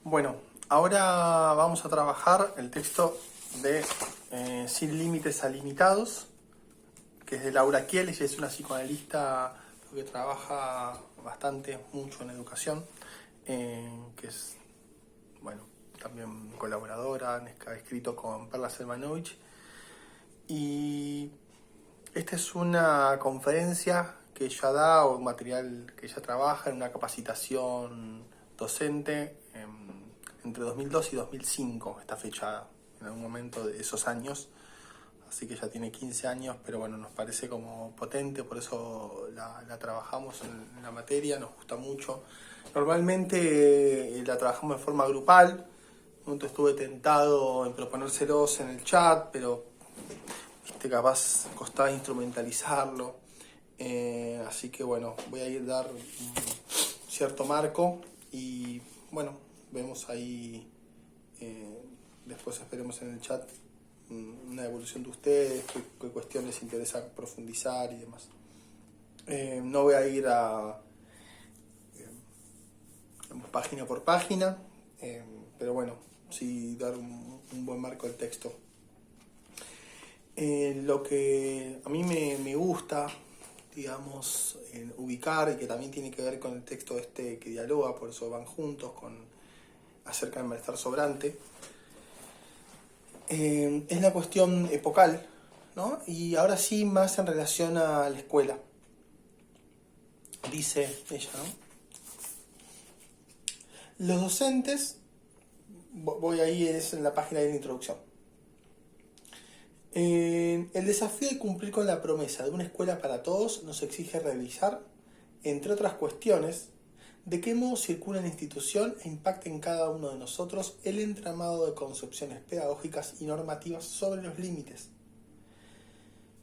Bueno, ahora vamos a trabajar el texto de Sin límites a limitados, que es de Laura Kiel. Ella es una psicoanalista que trabaja mucho en educación, que es, bueno, también colaboradora, ha escrito con Perla Selmanovich. Y esta es una conferencia que ella da, o un material que ella trabaja en una capacitación docente entre 2002 y 2005, está fechada en algún momento de esos años, así que ya tiene 15 años, pero bueno, nos parece como potente, por eso la trabajamos en la materia, nos gusta mucho. Normalmente la trabajamos de forma grupal, entonces estuve tentado en proponérselos en el chat, pero capaz costaba instrumentalizarlo, así que bueno, voy a ir dar un cierto marco y bueno, vemos ahí, después esperemos en el chat una evolución de ustedes, qué cuestiones les interesa profundizar y demás. No voy a ir a página por página, pero bueno, sí dar un buen marco del texto. Lo que a mí me gusta, digamos, ubicar, y que también tiene que ver con el texto que dialoga, por eso van juntos, acerca del malestar sobrante, es la cuestión epocal, ¿no? Y ahora sí más en relación a la escuela. Dice ella, ¿no? Los docentes, voy ahí, es en la página de la introducción. El desafío de cumplir con la promesa de una escuela para todos nos exige revisar, entre otras cuestiones, de qué modo circula en la institución e impacta en cada uno de nosotros el entramado de concepciones pedagógicas y normativas sobre los límites,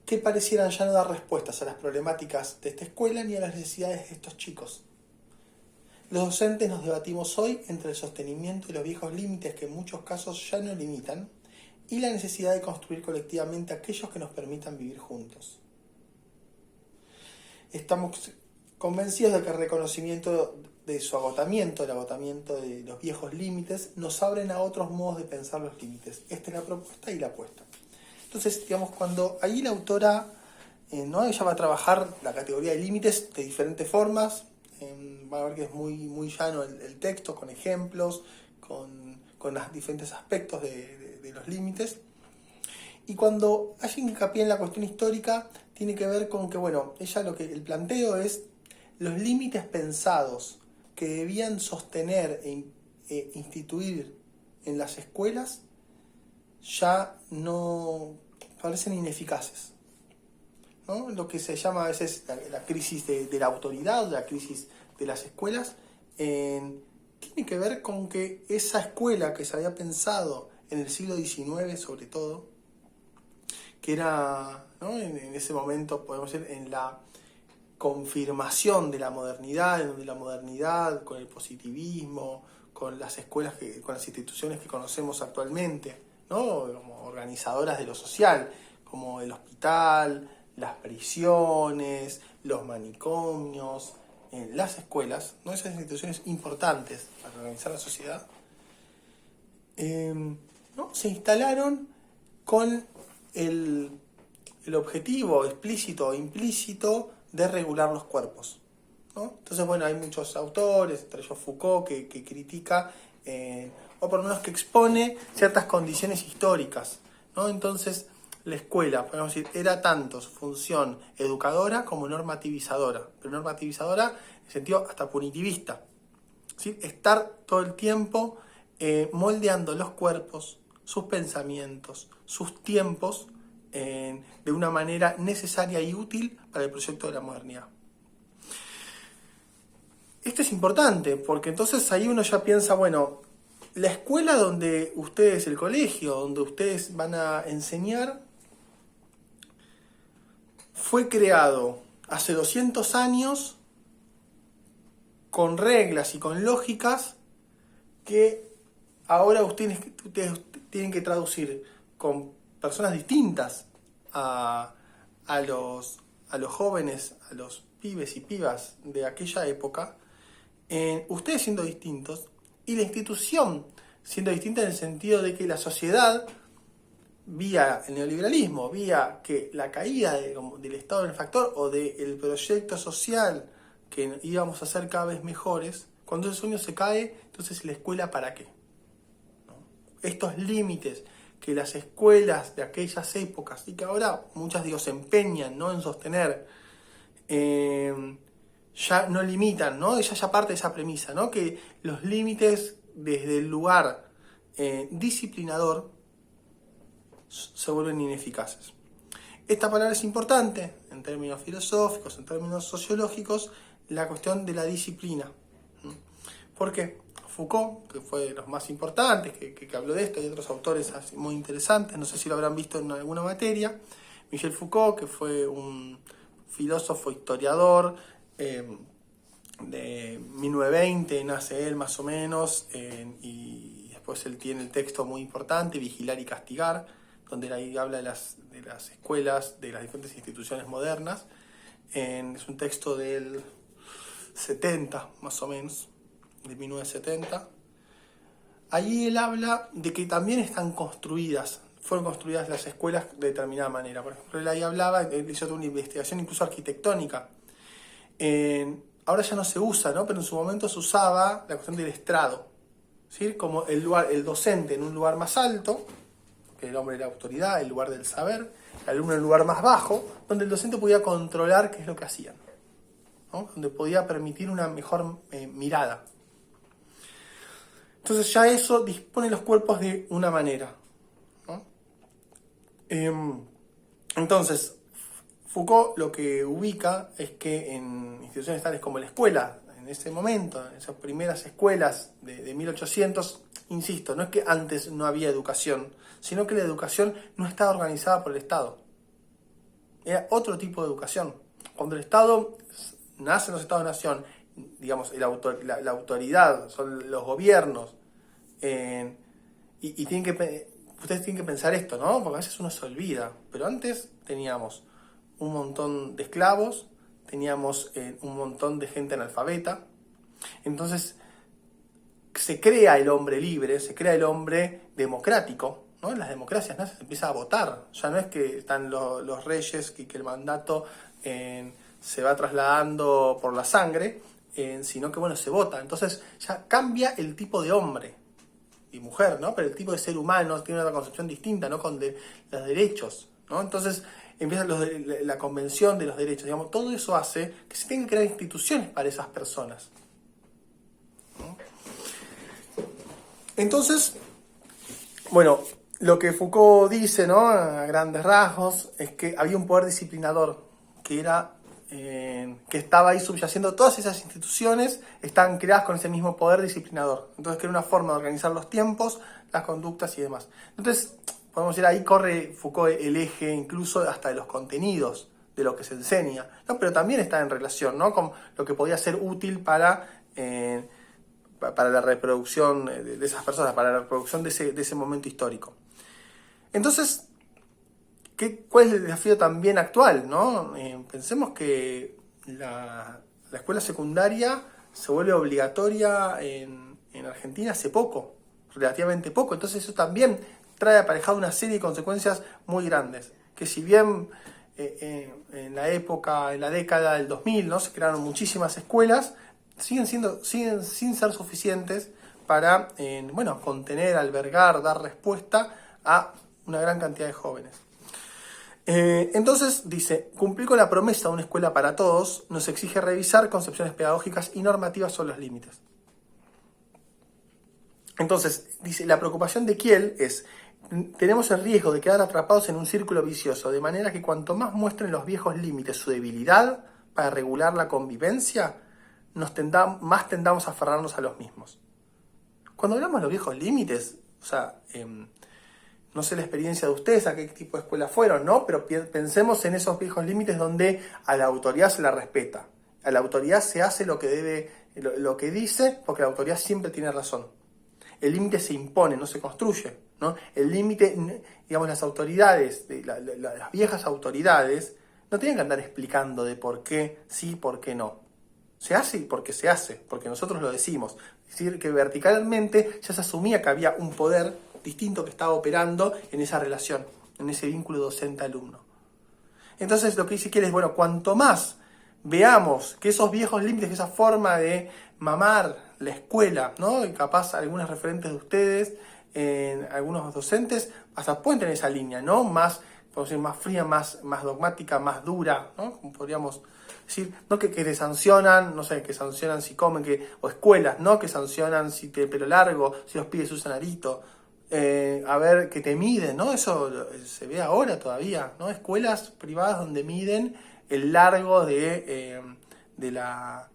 que parecieran ya no dar respuestas a las problemáticas de esta escuela ni a las necesidades de estos chicos. Los docentes nos debatimos hoy entre el sostenimiento de los viejos límites que en muchos casos ya no limitan, y la necesidad de construir colectivamente aquellos que nos permitan vivir juntos. Estamos convencidos de que el reconocimiento de su agotamiento, el agotamiento de los viejos límites, nos abren a otros modos de pensar los límites. Esta es la propuesta y la apuesta. Entonces, digamos, cuando ahí la autora, ¿no? Ella va a trabajar la categoría de límites de diferentes formas, va a ver que es muy llano el texto, con ejemplos, con los diferentes aspectos de los límites. Y cuando hay hincapié en la cuestión histórica, tiene que ver con que, bueno, el planteo es los límites pensados que debían sostener e instituir en las escuelas ya no parecen ineficaces, ¿no? Lo que se llama a veces la crisis de la autoridad, la crisis de las escuelas, tiene que ver con que esa escuela que se había pensado en el siglo XIX sobre todo, que era, ¿no? en ese momento, podemos decir, en la confirmación de la modernidad, en donde la modernidad, con el positivismo, con las escuelas, con las instituciones que conocemos actualmente, ¿no? Como organizadoras de lo social, como el hospital, las prisiones, los manicomios, las escuelas, ¿no? Esas instituciones importantes para organizar la sociedad, ¿no? Se instalaron con el objetivo explícito o implícito de regular los cuerpos, ¿no? Entonces, bueno, hay muchos autores, entre ellos Foucault, que critica, o por lo menos que expone ciertas condiciones históricas, ¿no? Entonces, la escuela, podemos decir, era tanto su función educadora como normativizadora, pero normativizadora en el sentido hasta punitivista, ¿sí? Estar todo el tiempo moldeando los cuerpos, sus pensamientos, sus tiempos, de una manera necesaria y útil para el proyecto de la modernidad. Esto es importante, porque entonces ahí uno ya piensa, bueno, la escuela donde ustedes, el colegio, donde ustedes van a enseñar, fue creado hace 200 años con reglas y con lógicas que ahora ustedes tienen que traducir con personas distintas a los jóvenes, a los pibes y pibas de aquella época, ustedes siendo distintos, y la institución siendo distinta en el sentido de que la sociedad, vía el neoliberalismo, vía que la caída del Estado benefactor o del proyecto social que íbamos a hacer cada vez mejores, cuando ese sueño se cae, entonces la escuela ¿para qué? ¿No? Estos límites que las escuelas de aquellas épocas, y que ahora muchas se empeñan, ¿no?, en sostener, ya no limitan, ¿no? Ella ya parte de esa premisa, ¿no?, que los límites desde el lugar disciplinador se vuelven ineficaces. Esta palabra es importante en términos filosóficos, en términos sociológicos, la cuestión de la disciplina. Porque Foucault, que fue de los más importantes, que habló de esto, y otros autores muy interesantes, no sé si lo habrán visto en alguna materia, Michel Foucault, que fue un filósofo, historiador, de 1920, nace él más o menos, y después él tiene el texto muy importante, Vigilar y Castigar, donde ahí habla de las escuelas, de las diferentes instituciones modernas. Es un texto del 70, más o menos, de 1970. Allí él habla de que también fueron construidas las escuelas de determinada manera. Por ejemplo, él ahí él hizo una investigación incluso arquitectónica. Ahora ya no se usa, ¿no?, pero en su momento se usaba la cuestión del estrado, ¿sí?, como el docente en un lugar más alto, que el hombre era la autoridad, el lugar del saber, el alumno en el lugar más bajo, donde el docente podía controlar qué es lo que hacían, ¿no?, donde podía permitir una mejor mirada. Entonces ya eso dispone los cuerpos de una manera, ¿no? Entonces, Foucault lo que ubica es que en instituciones tales como la escuela, en ese momento, en esas primeras escuelas de 1800, insisto, no es que antes no había educación, sino que la educación no estaba organizada por el Estado. Era otro tipo de educación. Cuando el Estado nace en los Estados-nación, digamos, la autoridad, son los gobiernos, y ustedes tienen que pensar esto, ¿no?, porque a veces uno se olvida, pero antes teníamos un montón de esclavos, teníamos un montón de gente analfabeta. Entonces se crea el hombre libre, se crea el hombre democrático, ¿no? En las democracias se empieza a votar, ya no es que están los reyes, que el mandato se va trasladando por la sangre, sino que se vota. Entonces ya cambia el tipo de hombre y mujer, ¿no?, pero el tipo de ser humano tiene una concepción distinta, ¿no?, con los derechos, ¿no? Entonces empieza la convención de los derechos, digamos, todo eso hace que se tengan que crear instituciones para esas personas, ¿no? Entonces, lo que Foucault dice, ¿no?, a grandes rasgos, es que había un poder disciplinador que estaba ahí subyaciendo. Todas esas instituciones están creadas con ese mismo poder disciplinador. Entonces, que era una forma de organizar los tiempos, las conductas y demás. Entonces, podemos decir, ahí corre Foucault el eje incluso hasta de los contenidos de lo que se enseña, ¿no? Pero también está en relación, ¿no?, con lo que podía ser útil para la reproducción de esas personas, para la reproducción de ese momento histórico. Entonces, ¿cuál es el desafío también actual, ¿no? Pensemos que la escuela secundaria se vuelve obligatoria en Argentina hace poco, relativamente poco. Entonces eso también trae aparejado una serie de consecuencias muy grandes, que si bien en la década del 2000, ¿no?, se crearon muchísimas escuelas, siguen sin ser suficientes para contener, albergar, dar respuesta a una gran cantidad de jóvenes. Entonces dice, cumplir con la promesa de una escuela para todos nos exige revisar concepciones pedagógicas y normativas sobre los límites. Entonces, dice, la preocupación de Kiel es: tenemos el riesgo de quedar atrapados en un círculo vicioso, de manera que cuanto más muestren los viejos límites su debilidad para regular la convivencia, más tendamos a aferrarnos a los mismos. Cuando hablamos de los viejos límites, no sé la experiencia de ustedes, a qué tipo de escuela fueron, ¿no? Pero pensemos en esos viejos límites donde a la autoridad se la respeta. A la autoridad se hace lo que dice, porque la autoridad siempre tiene razón. El límite se impone, no se construye, ¿no? El límite, digamos, las autoridades, las viejas autoridades, no tienen que andar explicando de por qué sí, por qué no. Se hace porque se hace, porque nosotros lo decimos. Es decir, que verticalmente ya se asumía que había un poder distinto que estaba operando en esa relación, en ese vínculo docente-alumno. Entonces lo que dice Kiel es, bueno, cuanto más veamos que esos viejos límites, que esa forma de mamar la escuela, ¿no? Y capaz algunos referentes de ustedes, algunos docentes, hasta pueden tener esa línea, ¿no? Más, podemos decir, más fría, más dogmática, más dura, ¿no? Como podríamos decir, no que te sancionan, no sé, que sancionan si comen, o escuelas, ¿no? Que sancionan si te pelo largo, si los pibes usan arito. A ver, que te miden, ¿no? Eso se ve ahora todavía, ¿no? Escuelas privadas donde miden el largo de la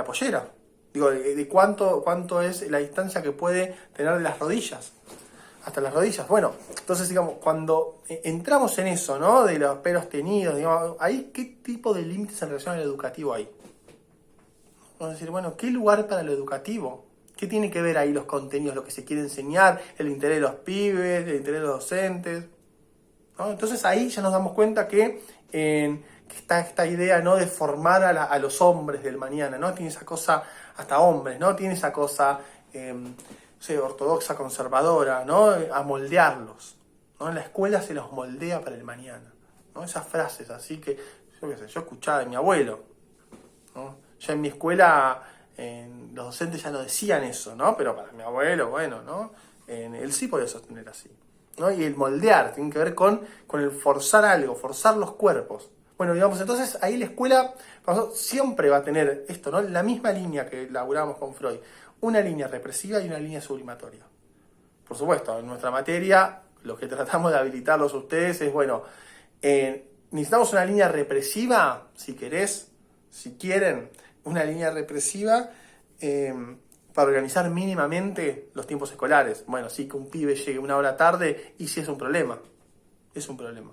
pollera. Digo, de cuánto es la distancia que puede tener de las rodillas, hasta las rodillas. Bueno, entonces, digamos, cuando entramos en eso, ¿no? De los pelos tenidos, digamos, ahí, ¿qué tipo de límites en relación al educativo hay? Vamos a decir, bueno, ¿qué lugar para lo educativo? ¿Qué tiene que ver ahí los contenidos, lo que se quiere enseñar, el interés de los pibes, el interés de los docentes? ¿No? Entonces ahí ya nos damos cuenta que está esta idea, ¿no? De formar a los hombres del mañana, ¿no? Tiene esa cosa, hasta hombres, ¿no? Tiene esa cosa no sé, ortodoxa, conservadora, ¿no? A moldearlos, ¿no? En la escuela se los moldea para el mañana, ¿no? Esas frases así que, yo qué sé, yo escuchaba de mi abuelo, ¿no? Ya en mi escuela los docentes ya no decían eso, ¿no? Pero para mi abuelo, bueno, ¿no? Él sí podía sostener así, ¿no? Y el moldear tiene que ver con el forzar algo, forzar los cuerpos. Bueno, digamos, entonces ahí la escuela siempre va a tener esto, ¿no? La misma línea que laburamos con Freud, una línea represiva y una línea sublimatoria. Por supuesto, en nuestra materia, lo que tratamos de habilitarlos a ustedes es, bueno, necesitamos una línea represiva, si querés, si quieren, una línea represiva para organizar mínimamente los tiempos escolares. Bueno, sí que un pibe llegue una hora tarde y sí es un problema. Es un problema.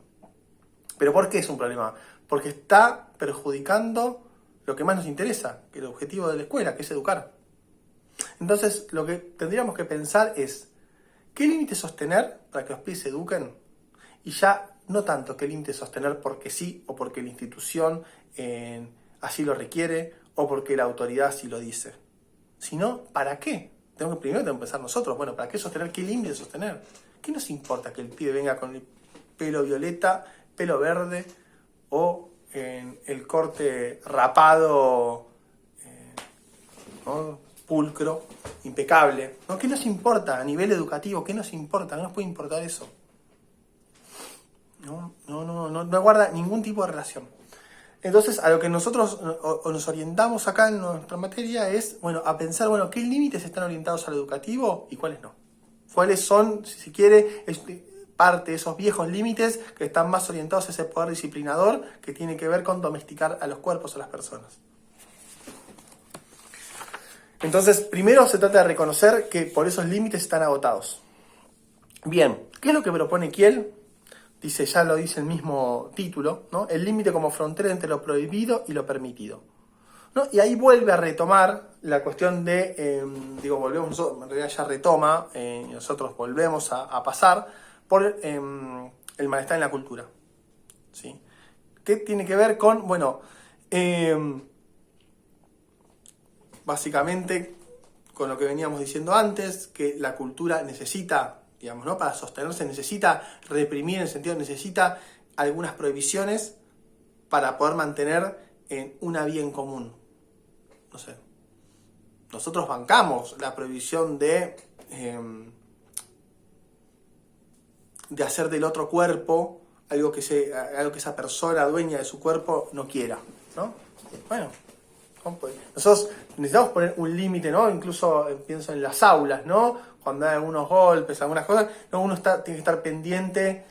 ¿Pero por qué es un problema? Porque está perjudicando lo que más nos interesa, que el objetivo de la escuela, que es educar. Entonces, lo que tendríamos que pensar es qué límite sostener para que los pibes se eduquen y ya no tanto qué límite sostener porque sí o porque la institución así lo requiere o porque la autoridad así lo dice, sino ¿para qué? Primero tenemos que pensar nosotros, bueno, ¿para qué sostener? ¿Qué límite sostener? ¿Qué nos importa que el pibe venga con el pelo violeta, pelo verde o el corte rapado, ¿no? Pulcro, impecable, ¿no? ¿Qué nos importa a nivel educativo? ¿Qué nos importa? No nos puede importar eso. No guarda ningún tipo de relación. Entonces, a lo que nosotros nos orientamos acá en nuestra materia es, bueno, a pensar, bueno, qué límites están orientados al educativo y cuáles no. Cuáles son, si se quiere, parte de esos viejos límites que están más orientados a ese poder disciplinador que tiene que ver con domesticar a los cuerpos, a las personas. Entonces, primero se trata de reconocer que por esos límites están agotados. Bien, ¿qué es lo que propone Kiel? Dice, ya lo dice el mismo título, ¿no? El límite como frontera entre lo prohibido y lo permitido, ¿no? Y ahí vuelve a retomar la cuestión de, volvemos, en realidad ya retoma, nosotros volvemos a pasar por el malestar en la cultura, ¿sí? ¿Qué tiene que ver con, bueno, básicamente con lo que veníamos diciendo antes, que la cultura necesita, digamos, ¿no? Para sostenerse necesita reprimir, en el sentido necesita algunas prohibiciones para poder mantener una vía en común. No sé. Nosotros bancamos la prohibición de hacer del otro cuerpo algo que esa persona dueña de su cuerpo no quiera, ¿no? Bueno, nosotros necesitamos poner un límite, ¿no? Incluso pienso en las aulas, ¿no? Cuando hay algunos golpes, algunas cosas, ¿no? Uno tiene que estar pendiente,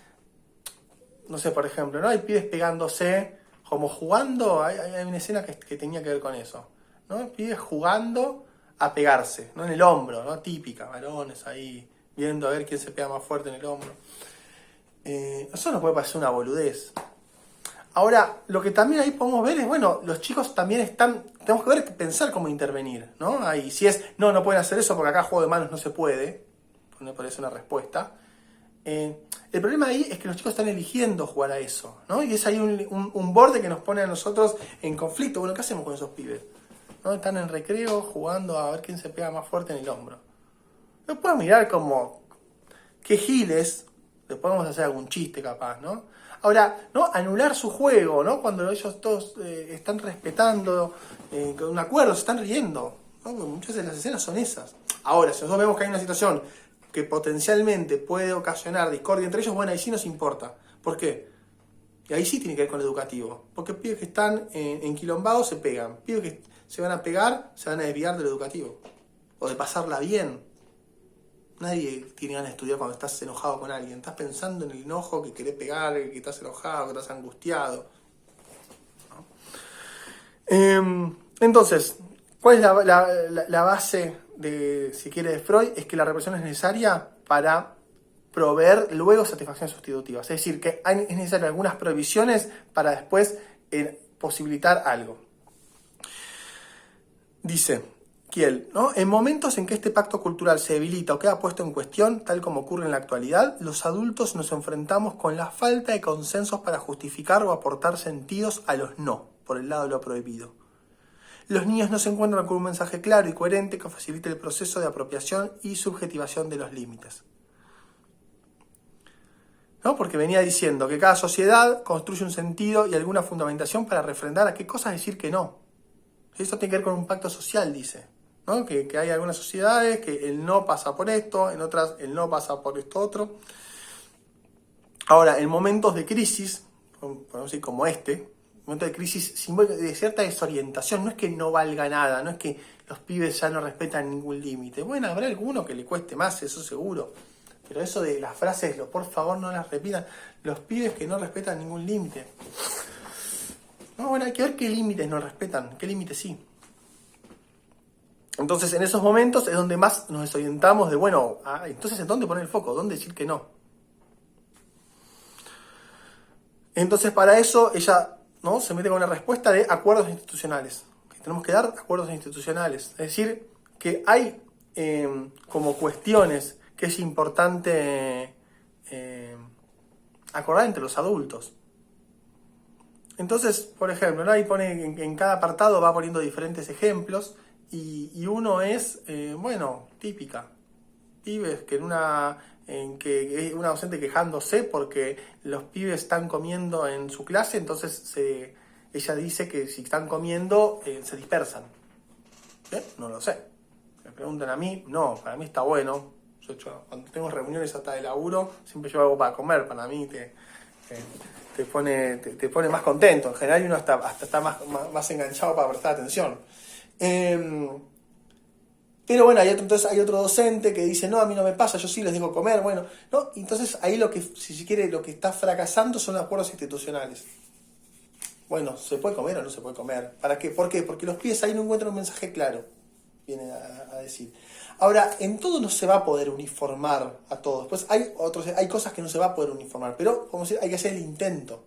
no sé, por ejemplo, ¿no? Hay pibes pegándose, como jugando, hay una escena que tenía que ver con eso, ¿no? Pibes jugando a pegarse, ¿no? En el hombro, ¿no? Típica, varones ahí, viendo a ver quién se pega más fuerte en el hombro. Eso nos puede parecer una boludez. Ahora, lo que también ahí podemos ver es, bueno, los chicos también tenemos que pensar cómo intervenir, ¿no? Ahí, si es, no pueden hacer eso porque acá juego de manos no se puede, no parece una respuesta. El problema ahí es que los chicos están eligiendo jugar a eso, ¿no? Y es ahí un borde que nos pone a nosotros en conflicto. Bueno, ¿qué hacemos con esos pibes? ¿no? Están en recreo jugando a ver quién se pega más fuerte en el hombro. Lo puedo mirar como, qué giles, le podemos hacer algún chiste capaz, ¿no? Ahora, ¿no? Anular su juego, ¿no? Cuando ellos todos están respetando con un acuerdo, se están riendo, ¿no? Porque muchas de las escenas son esas. Ahora, si nosotros vemos que hay una situación que potencialmente puede ocasionar discordia entre ellos, bueno, ahí sí nos importa. ¿Por qué? Y ahí sí tiene que ver con lo educativo. Porque pibes que están enquilombados se pegan. Pibes que se van a pegar, se van a desviar de lo educativo. O de pasarla bien. Nadie tiene ganas de estudiar cuando estás enojado con alguien. Estás pensando en el enojo, que querés pegar, que estás enojado, que estás angustiado. ¿No? Entonces, ¿cuál es la base de, si quiere, de Freud? Es que la represión es necesaria para proveer luego satisfacciones sustitutivas. Es decir, que es necesario algunas prohibiciones para después posibilitar algo. Dice Kiel, ¿no? En momentos en que este pacto cultural se debilita o queda puesto en cuestión, tal como ocurre en la actualidad, los adultos nos enfrentamos con la falta de consensos para justificar o aportar sentidos a los no, por el lado de lo prohibido. Los niños no se encuentran con un mensaje claro y coherente que facilite el proceso de apropiación y subjetivación de los límites. ¿No? Porque venía diciendo que cada sociedad construye un sentido y alguna fundamentación para refrendar a qué cosas decir que no. Eso tiene que ver con un pacto social, dice. ¿No? Que hay algunas sociedades que el no pasa por esto, en otras el no pasa por esto otro. Ahora, en momentos de crisis, podemos decir como momento de crisis simbólica, de cierta desorientación, no es que no valga nada, no es que los pibes ya no respetan ningún límite. Bueno, habrá alguno que le cueste más, eso seguro. Pero eso de las frases, por favor no las repitan, los pibes que no respetan ningún límite. No, bueno, hay que ver qué límites no respetan, qué límites sí. Entonces, en esos momentos es donde más nos desorientamos de, bueno, entonces, ¿en dónde poner el foco? ¿Dónde decir que no? Entonces, para eso, ella, ¿no? Se mete con una respuesta de acuerdos institucionales. Que tenemos que dar acuerdos institucionales. Es decir, que hay como cuestiones que es importante acordar entre los adultos. Entonces, por ejemplo, ¿no? Ahí pone en cada apartado va poniendo diferentes ejemplos y uno es, típica. Pibes que que es una docente quejándose porque los pibes están comiendo en su clase, entonces ella dice que si están comiendo se dispersan. No lo sé. Me preguntan a mí, no, para mí está bueno. Yo cuando tengo reuniones hasta de laburo, siempre llevo algo para comer, para mí te pone más contento. En general uno hasta está más enganchado para prestar atención. Pero bueno, entonces hay otro docente que dice, no, a mí no me pasa, yo sí les digo comer, bueno, ¿no? Entonces ahí lo que está fracasando son los acuerdos institucionales. Bueno, ¿se puede comer o no se puede comer? ¿Para qué? ¿Por qué? Porque los pibes ahí no encuentran un mensaje claro, viene a decir. Ahora, en todo no se va a poder uniformar a todos. Pues hay cosas que no se va a poder uniformar, pero como decir, hay que hacer el intento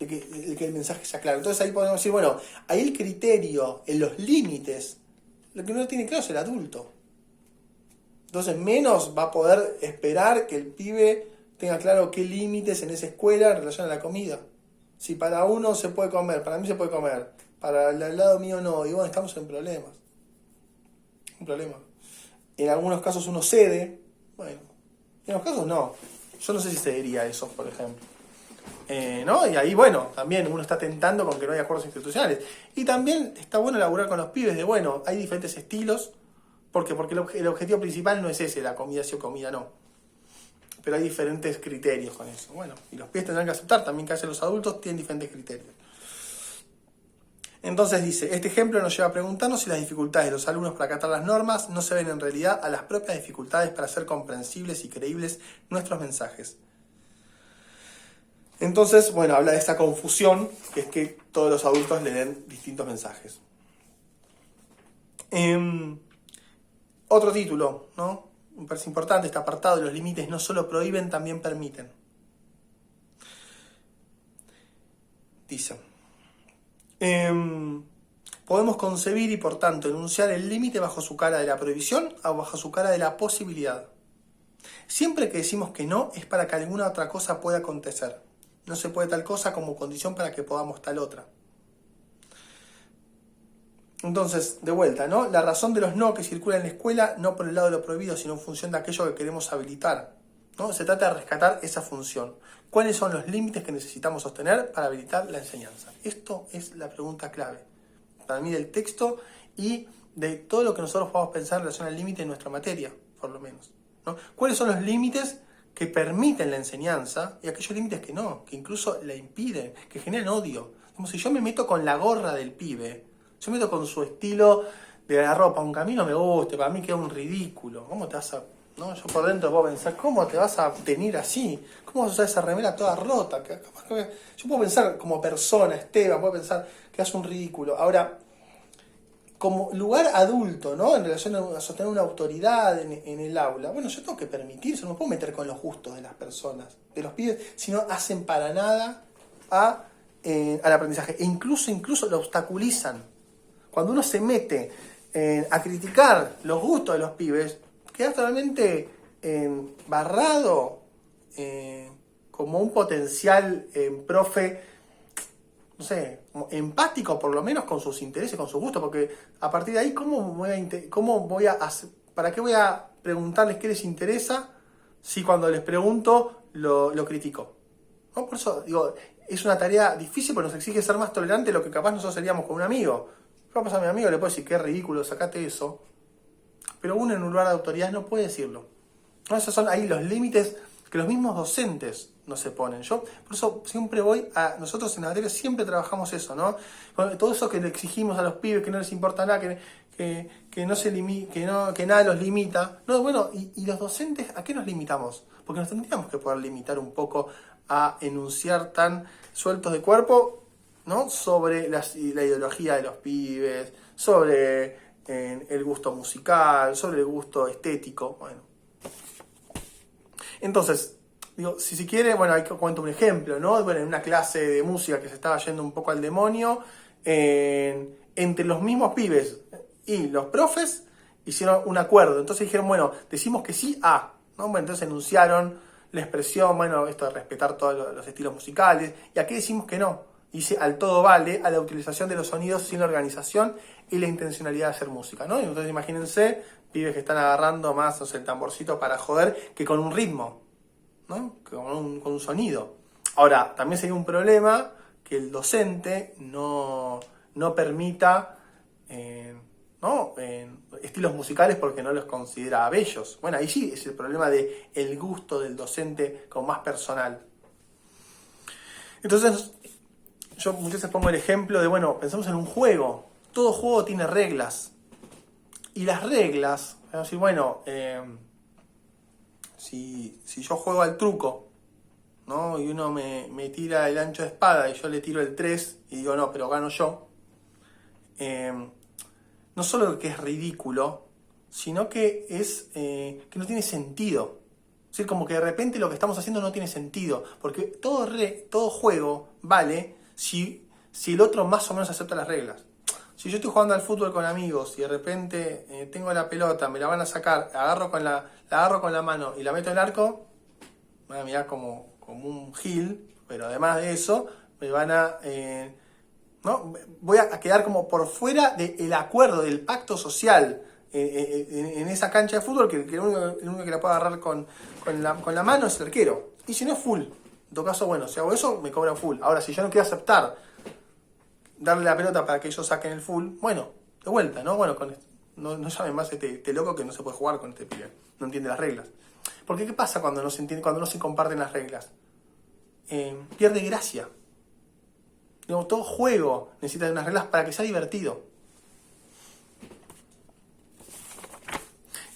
de que el mensaje sea claro. Entonces ahí podemos decir, bueno, ahí el criterio, en los límites, lo que no tiene claro es el adulto. Entonces menos va a poder esperar que el pibe tenga claro qué límites en esa escuela en relación a la comida. Si para uno se puede comer, para mí se puede comer, para el lado mío no, y bueno, estamos en problemas. Un problema. En algunos casos uno cede, bueno, en otros casos no. Yo no sé si cedería a eso, por ejemplo. ¿No? Y ahí, bueno, también uno está tentando con que no hay acuerdos institucionales. Y también está bueno elaborar con los pibes de, bueno, hay diferentes estilos, porque el objetivo principal no es ese, la comida sí o comida no. Pero hay diferentes criterios con eso. Bueno, y los pibes tendrán que aceptar también que hacen los adultos, tienen diferentes criterios. Entonces dice, este ejemplo nos lleva a preguntarnos si las dificultades de los alumnos para acatar las normas no se ven en realidad a las propias dificultades para hacer comprensibles y creíbles nuestros mensajes. Entonces, bueno, habla de esta confusión, que es que todos los adultos le den distintos mensajes. Otro título, ¿no? Me parece importante este apartado, los límites no solo prohíben, también permiten. Dice, podemos concebir y por tanto enunciar el límite bajo su cara de la prohibición o bajo su cara de la posibilidad. Siempre que decimos que no es para que alguna otra cosa pueda acontecer. No se puede tal cosa como condición para que podamos tal otra. Entonces, de vuelta, ¿no? La razón de los no que circulan en la escuela, no por el lado de lo prohibido, sino en función de aquello que queremos habilitar, ¿no? Se trata de rescatar esa función. ¿Cuáles son los límites que necesitamos sostener para habilitar la enseñanza? Esto es la pregunta clave para mí del texto y de todo lo que nosotros podamos pensar en relación al límite en nuestra materia, por lo menos, ¿no? ¿Cuáles son los límites que permiten la enseñanza y aquellos límites que no, que incluso la impiden, que generan odio? Como si yo me meto con la gorra del pibe, yo me meto con su estilo de la ropa, aunque a mí no me guste, para mí queda un ridículo. ¿Cómo te vas a...? ¿No? Yo por dentro puedo pensar, ¿cómo te vas a tener así? ¿Cómo vas a usar esa remera toda rota? Yo puedo pensar como persona, Esteban, puedo pensar que hace un ridículo. Ahora, como lugar adulto, ¿no? En relación a sostener una autoridad en el aula, bueno, yo tengo que permitirse, no me puedo meter con los gustos de las personas, de los pibes, si no hacen para nada al aprendizaje. E incluso lo obstaculizan. Cuando uno se mete a criticar los gustos de los pibes, queda totalmente barrado como un potencial profe, no sé, empático por lo menos con sus intereses, con sus gustos, porque a partir de ahí, ¿para qué voy a preguntarles qué les interesa si cuando les pregunto lo critico? ¿No? Por eso digo, es una tarea difícil porque nos exige ser más tolerantes de lo que capaz nosotros seríamos con un amigo. Capaz a mi amigo le puedo decir, qué ridículo, sacate eso. Pero uno en un lugar de autoridad no puede decirlo. ¿No? Esos son ahí los límites que los mismos docentes no se ponen. Yo por eso siempre nosotros en la materia siempre trabajamos eso, ¿no? Todo eso que le exigimos a los pibes, que no les importa nada, que nada los limita. No, bueno, y los docentes, ¿a qué nos limitamos? Porque nos tendríamos que poder limitar un poco a enunciar tan sueltos de cuerpo, ¿no? Sobre la ideología de los pibes, sobre el gusto musical, sobre el gusto estético. Bueno. Entonces, digo, si quiere, bueno, ahí cuento un ejemplo, ¿no? Bueno, en una clase de música que se estaba yendo un poco al demonio, entre los mismos pibes y los profes hicieron un acuerdo. Entonces dijeron, bueno, decimos que sí a, ¿no? Bueno, entonces enunciaron la expresión, bueno, esto de respetar todos los estilos musicales, y aquí decimos que no. Dice al todo vale, a la utilización de los sonidos sin la organización y la intencionalidad de hacer música, ¿no? Entonces imagínense, pibes que están agarrando más, no sé, el tamborcito para joder, que con un ritmo, ¿no? Que con un sonido. Ahora, también sería un problema que el docente no permita estilos musicales porque no los considera bellos. Bueno, ahí sí es el problema del gusto del docente como más personal. Entonces, yo muchas veces pongo el ejemplo de, bueno, pensamos en un juego. Todo juego tiene reglas. Y las reglas, vamos a decir, bueno, si yo juego al truco, ¿no? Y uno me tira el ancho de espada y yo le tiro el 3 y digo, no, pero gano yo. No solo que es ridículo, sino que que no tiene sentido. Es decir, como que de repente lo que estamos haciendo no tiene sentido. Porque todo juego vale si el otro más o menos acepta las reglas. Si yo estoy jugando al fútbol con amigos y de repente tengo la pelota, me la van a sacar, la agarro con la mano y la meto en el arco, me van a mirar como un gil, pero además de eso, me van a... ¿no? Voy a quedar como por fuera del acuerdo, del pacto social en esa cancha de fútbol, que el único que la puede agarrar con la mano es el arquero. Y si no es full. En todo caso, bueno, si hago eso, me cobran full. Ahora, si yo no quiero aceptar darle la pelota para que ellos saquen el full, bueno, de vuelta, ¿no? Bueno, no llamen más este loco que no se puede jugar con este pibe. No entiende las reglas. Porque ¿qué pasa cuando no se entiende, cuando no se comparten las reglas? Pierde gracia. Digo, todo juego necesita unas reglas para que sea divertido.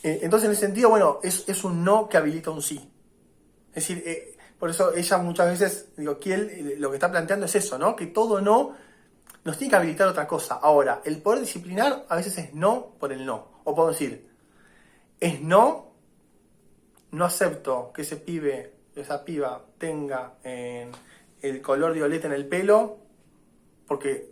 Entonces, en ese sentido, bueno, es un no que habilita un sí. Es decir, por eso ella muchas veces, digo, Kiel lo que está planteando es eso, ¿no? Que todo no nos tiene que habilitar otra cosa. Ahora, el poder disciplinar a veces es no por el no. O puedo decir, es no acepto que ese pibe, esa piba tenga el color violeta en el pelo, porque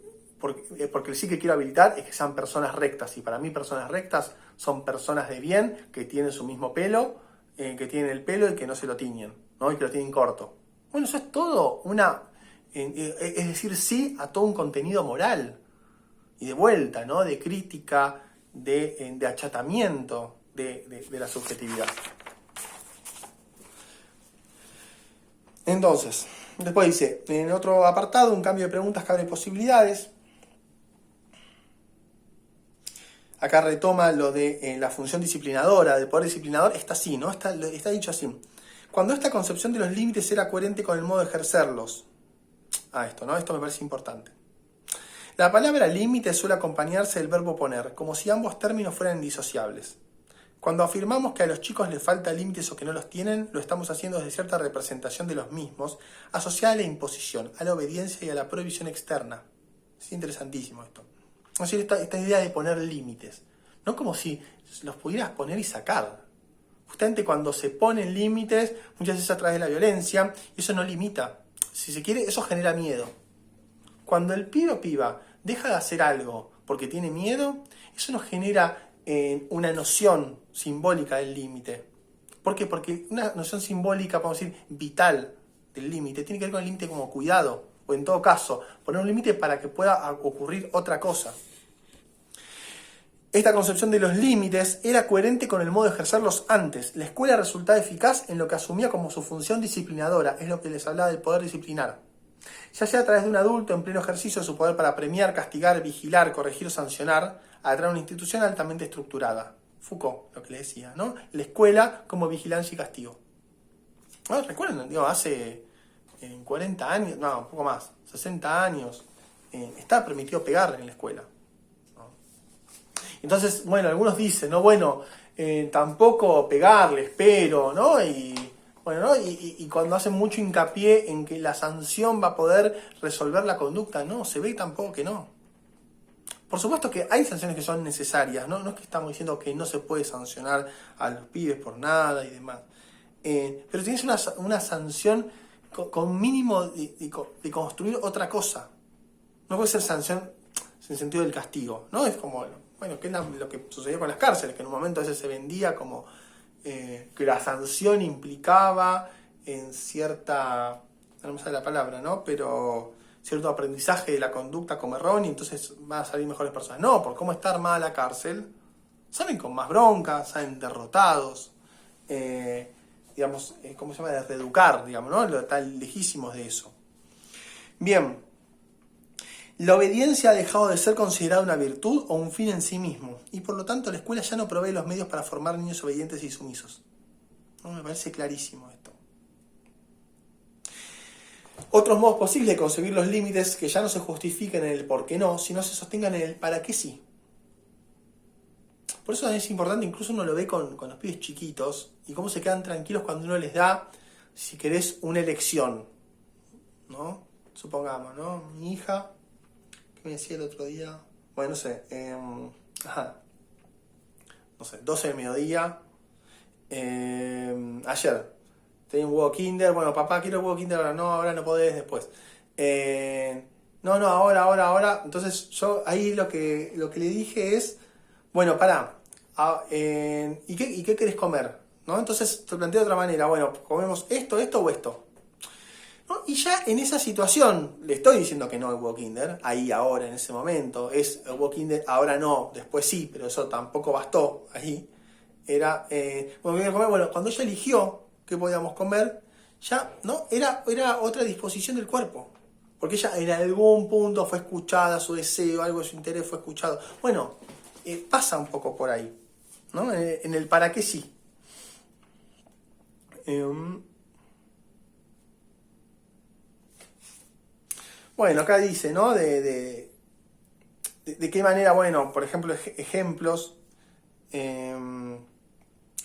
sí que quiero habilitar es que sean personas rectas. Y para mí personas rectas son personas de bien, que tienen su mismo pelo, que tienen el pelo y que no se lo tiñen, ¿no? Y que lo tienen corto. Bueno, eso es todo es decir sí a todo un contenido moral. y de vuelta, ¿no? De crítica, de achatamiento de la subjetividad. Entonces, después dice, en otro apartado, un cambio de preguntas que abre posibilidades. Acá retoma lo de la función disciplinadora, del poder disciplinador, está así, ¿no? Está dicho así. Cuando esta concepción de los límites era coherente con el modo de ejercerlos. Esto, ¿no? Esto me parece importante. La palabra límite suele acompañarse del verbo poner, como si ambos términos fueran indisociables. Cuando afirmamos que a los chicos les falta límites o que no los tienen, lo estamos haciendo desde cierta representación de los mismos, asociada a la imposición, a la obediencia y a la prohibición externa. Es interesantísimo esto. Es decir, esta idea de poner límites, no como si los pudieras poner y sacar. Justamente cuando se ponen límites, muchas veces a través de la violencia, eso no limita. Si se quiere, eso genera miedo. Cuando el pibe o piba deja de hacer algo porque tiene miedo, eso nos genera una noción simbólica del límite. ¿Por qué? Porque una noción simbólica, podemos decir, vital del límite, tiene que ver con el límite como cuidado, o en todo caso, poner un límite para que pueda ocurrir otra cosa. Esta concepción de los límites era coherente con el modo de ejercerlos antes. La escuela resultaba eficaz en lo que asumía como su función disciplinadora, es lo que les hablaba del poder disciplinar. Ya sea a través de un adulto en pleno ejercicio de su poder para premiar, castigar, vigilar, corregir o sancionar, a través de una institución altamente estructurada. Foucault, lo que le decía, ¿no? La escuela como vigilancia y castigo. ¿No? ¿Recuerdan? Digo, hace 40 años, no, un poco más, 60 años, estaba permitido pegar en la escuela. ¿No? Entonces, bueno, algunos dicen, ¿no? Bueno, tampoco pegarles, pero, ¿no? Bueno, ¿no? Y cuando hacen mucho hincapié en que la sanción va a poder resolver la conducta, no, se ve tampoco que no. Por supuesto que hay sanciones que son necesarias, ¿no? No es que estamos diciendo que no se puede sancionar a los pibes por nada y demás. Pero tienes una sanción con mínimo de construir otra cosa. No puede ser sanción en sentido del castigo, ¿no? Es como, bueno, que es lo que sucedió con las cárceles, que en un momento a veces se vendía como que la sanción implicaba en cierta, no me sale la palabra, ¿no? Pero cierto aprendizaje de la conducta como errónea, y entonces van a salir mejores personas. No, por cómo está armada la cárcel, salen con más bronca, salen derrotados, digamos, ¿cómo se llama? De reeducar, digamos, ¿no? Están lejísimos de eso. Bien, la obediencia ha dejado de ser considerada una virtud o un fin en sí mismo, y por lo tanto la escuela ya no provee los medios para formar niños obedientes y sumisos. ¿No? Me parece clarísimo esto. Otros modos posibles de concebir los límites que ya no se justifiquen en el por qué no, sino se sostengan en el para qué sí. Por eso es importante, incluso uno lo ve con los pibes chiquitos, y cómo se quedan tranquilos cuando uno les da, si querés, una elección, ¿no? Supongamos, ¿no? Mi hija, ¿qué me decía el otro día? Bueno, no sé, no sé, 12 del mediodía, ayer, tenía un huevo Kinder, bueno, papá, quiero huevo Kinder ahora no podés, después. No, ahora. Entonces yo ahí lo que le dije es, bueno, pará, ¿y qué querés comer? ¿No? Entonces te planteo de otra manera, bueno, comemos esto o esto. ¿No? Y ya en esa situación, le estoy diciendo que no es huevo Kinder, ahí, ahora, en ese momento, es huevo Kinder, ahora no, después sí, pero eso tampoco bastó ahí. Era, bueno, cuando ella eligió qué podíamos comer, ya no era otra disposición del cuerpo, porque ella en algún punto fue escuchada, su deseo, algo de su interés fue escuchado. Bueno, pasa un poco por ahí, ¿no? En el para qué sí. Bueno, acá dice, ¿no? De qué manera, bueno, por ejemplo, ejemplos.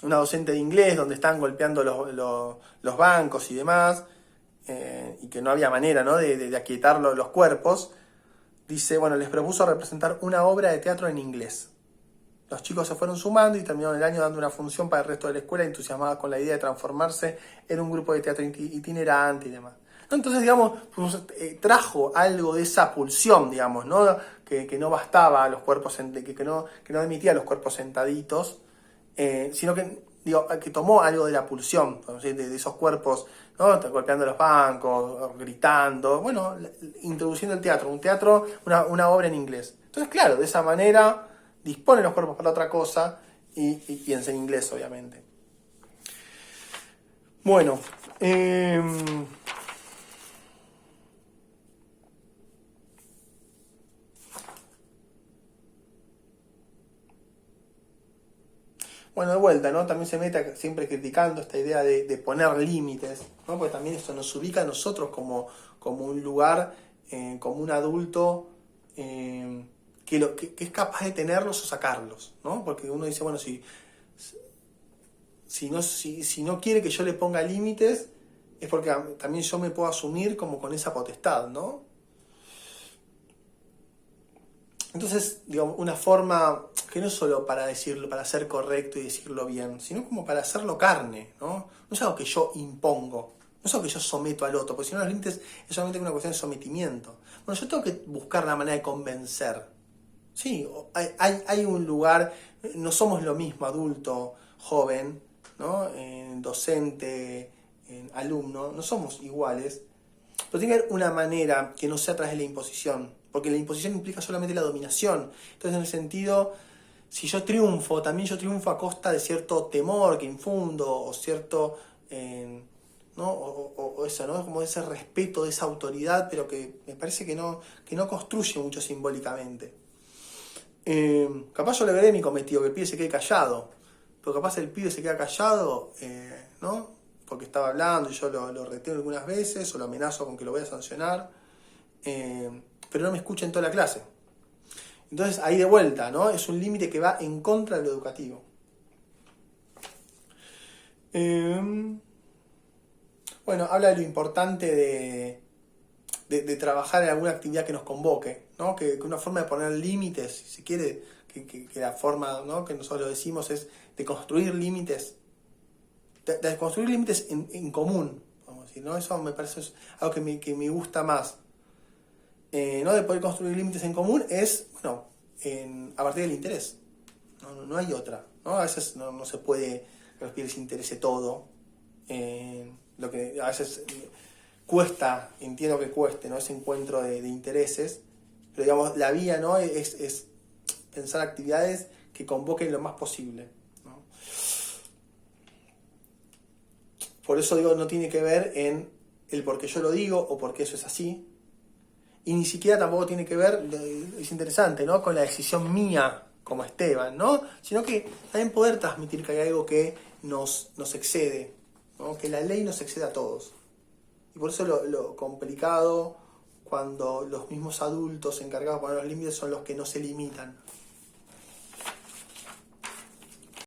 Una docente de inglés donde están golpeando los bancos y demás, y que no había manera, ¿no? de aquietar los cuerpos, dice, bueno, les propuso representar una obra de teatro en inglés. Los chicos se fueron sumando y terminaron el año dando una función para el resto de la escuela, entusiasmados con la idea de transformarse en un grupo de teatro itinerante y demás. Entonces, digamos, trajo algo de esa pulsión, digamos, ¿no? Que no bastaba a los cuerpos, que no admitía a los cuerpos sentaditos, sino que, que tomó algo de la pulsión, de esos cuerpos, ¿no? Golpeando los bancos, gritando, bueno, introduciendo el teatro, una obra en inglés. Entonces, claro, de esa manera disponen los cuerpos para otra cosa y piensa en inglés, obviamente. Bueno, bueno, de vuelta, ¿no? También se mete siempre criticando esta idea de poner límites, ¿no? Porque también esto nos ubica a nosotros como un lugar, como un adulto que es capaz de tenerlos o sacarlos, ¿no? Porque uno dice, bueno, si no quiere que yo le ponga límites, es porque también yo me puedo asumir como con esa potestad, ¿no? Entonces, digamos, una forma que no es solo para decirlo, para ser correcto y decirlo bien, sino como para hacerlo carne, ¿no? No es algo que yo impongo, no es algo que yo someto al otro, porque si no los límites es solamente una cuestión de sometimiento. Bueno, yo tengo que buscar la manera de convencer. Sí, hay un lugar, no somos lo mismo adulto, joven, ¿no? Docente, alumno, no somos iguales, pero tiene que haber una manera que no sea a través de la imposición, porque la imposición implica solamente la dominación. Entonces, en el sentido, si yo triunfo, también yo triunfo a costa de cierto temor que infundo, o cierto, ¿no? O eso, ¿no? Como ese respeto de esa autoridad, pero que me parece que no construye mucho simbólicamente. Capaz yo le veré mi cometido, que el pibe se quede callado, pero capaz el pibe se queda callado, ¿no? Porque estaba hablando y yo lo retengo algunas veces o lo amenazo con que lo voy a sancionar, pero no me escucha en toda la clase. Entonces ahí de vuelta, ¿no? Es un límite que va en contra de lo educativo. Bueno, habla de lo importante de trabajar en alguna actividad que nos convoque, ¿no? Que una forma de poner límites, si se quiere, que la forma, ¿no? Que nosotros lo decimos es de construir límites, de construir límites en común, vamos a decir, ¿no? Eso me parece algo que me gusta más. ¿No? De poder construir límites en común es, bueno, a partir del interés. No hay otra, ¿no? A veces no se puede que a los pibes les interese todo. Lo que a veces cuesta, entiendo que cueste, ¿no? Ese encuentro de intereses, pero digamos, la vía, ¿no? es pensar actividades que convoquen lo más posible, ¿no? Por eso digo, no tiene que ver en el por qué yo lo digo o por qué eso es así, y ni siquiera tampoco tiene que ver, es interesante, ¿no? Con la decisión mía como Esteban, ¿no? Sino que también poder transmitir que hay algo que nos excede, ¿no? Que la ley nos excede a todos. Y por eso lo complicado cuando los mismos adultos encargados de poner los límites son los que no se limitan.